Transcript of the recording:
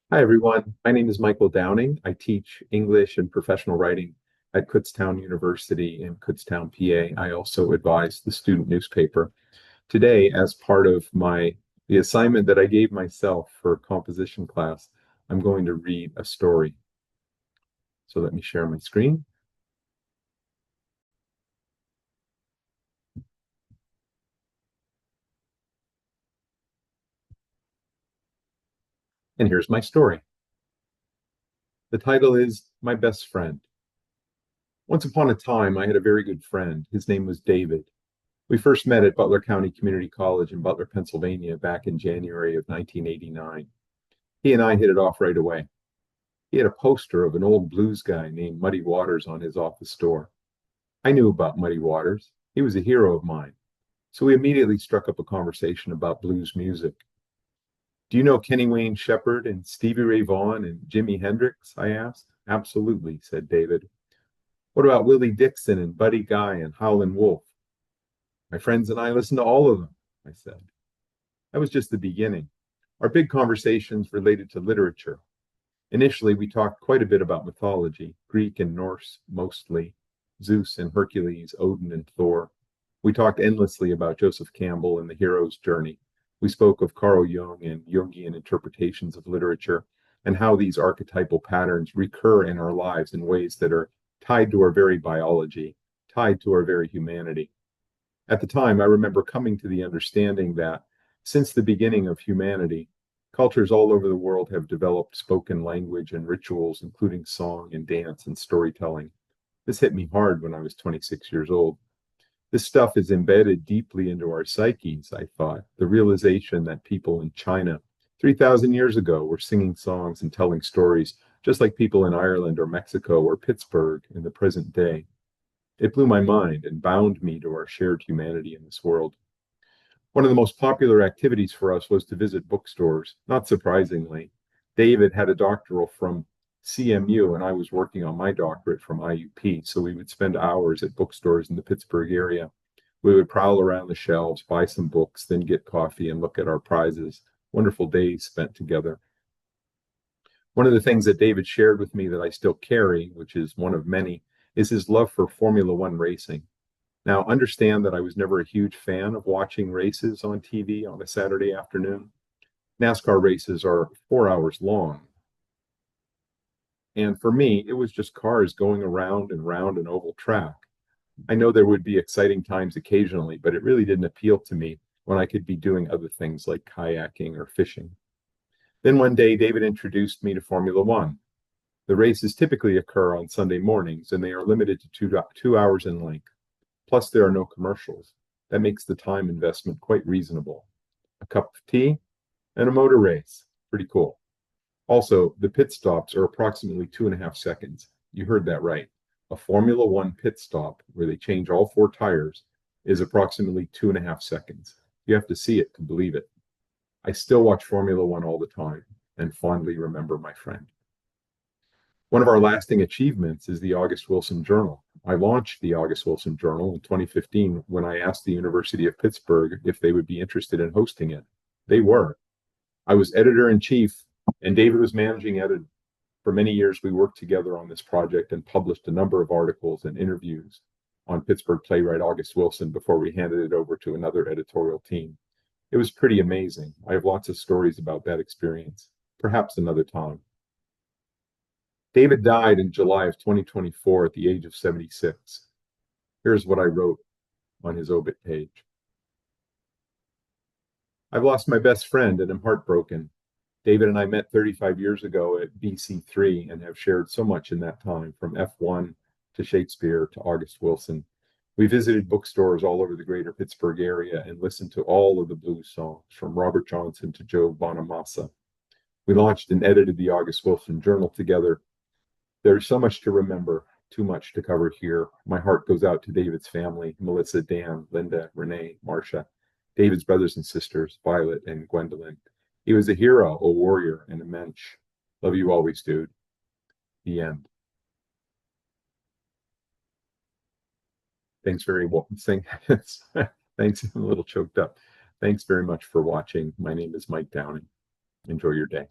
Hi, everyone. My name is Michael Downing. I teach English and professional writing at Kutztown University in Kutztown, PA. I also advise the student newspaper. Today, as part of the assignment that I gave myself for composition class, I'm going to read a story. So let me share my screen. And here's my story. The title is My Best Friend. Once upon a time, I had a very good friend. His name was David. We first met at Butler County Community College in Butler, Pennsylvania, back in January of 1989. He and I hit it off right away. He had a poster of an old blues guy named Muddy Waters on his office door. I knew about Muddy Waters. He was a hero of mine. So we immediately struck up a conversation about blues music. Do you know Kenny Wayne Shepherd and Stevie Ray Vaughan and Jimi Hendrix? I asked. Absolutely, said David. What about Willie Dixon and Buddy Guy and Howlin' Wolf? My friends and I listened to all of them, I said. That was just the beginning. Our big conversations related to literature. Initially, we talked quite a bit about mythology, Greek and Norse mostly, Zeus and Hercules, Odin and Thor. We talked endlessly about Joseph Campbell and the hero's journey. We spoke of Carl Jung and Jungian interpretations of literature and how these archetypal patterns recur in our lives in ways that are tied to our very biology, tied to our very humanity. At the time, I remember coming to the understanding that since the beginning of humanity, cultures all over the world have developed spoken language and rituals, including song and dance and storytelling. This hit me hard when I was 26 years old. This stuff is embedded deeply into our psyches, I thought. The realization that people in China 3,000 years ago were singing songs and telling stories, just like people in Ireland or Mexico or Pittsburgh in the present day. It blew my mind and bound me to our shared humanity in this world. One of the most popular activities for us was to visit bookstores. Not surprisingly, David had a doctoral from CMU, and I was working on my doctorate from IUP. So we would spend hours at bookstores in the Pittsburgh area. We would prowl around the shelves, buy some books, then get coffee and look at our prizes. Wonderful days spent together. One of the things that David shared with me that I still carry, which is one of many, is his love for Formula One racing. Now, understand that I was never a huge fan of watching races on TV on a Saturday afternoon. NASCAR races are 4 hours long. And for me, it was just cars going around and round an oval track. I know there would be exciting times occasionally, but it really didn't appeal to me when I could be doing other things like kayaking or fishing. Then one day, David introduced me to Formula One. The races typically occur on Sunday mornings, and they are limited to 2 hours in length. Plus, there are no commercials. That makes the time investment quite reasonable. A cup of tea and a motor race. Pretty cool. Also, the pit stops are approximately 2.5 seconds. You heard that right. A Formula One pit stop where they change all four tires is approximately 2.5 seconds. You have to see it to believe it. I still watch Formula One all the time and fondly remember my friend. One of our lasting achievements is the August Wilson Journal. I launched the August Wilson Journal in 2015 when I asked the University of Pittsburgh if they would be interested in hosting it. They were. I was editor in chief, and David was managing editor. For many years, we worked together on this project and published a number of articles and interviews on Pittsburgh playwright August Wilson before we handed it over to another editorial team. It was pretty amazing. I have lots of stories about that experience, perhaps another time. David died in July of 2024 at the age of 76. Here's what I wrote on his obit page. I've lost my best friend and am heartbroken. David and I met 35 years ago at BC3 and have shared so much in that time, from F1 to Shakespeare to August Wilson. We visited bookstores all over the greater Pittsburgh area and listened to all of the blues songs, from Robert Johnson to Joe Bonamassa. We launched and edited the August Wilson Journal together. There's so much to remember, too much to cover here. My heart goes out to David's family, Melissa, Dan, Linda, Renee, Marcia, David's brothers and sisters, Violet and Gwendolyn. He was a hero, a warrior, and a mensch. Love you always, dude. The end. Thanks very much. Thanks, I'm a little choked up. Thanks very much for watching. My name is Mike Downing. Enjoy your day.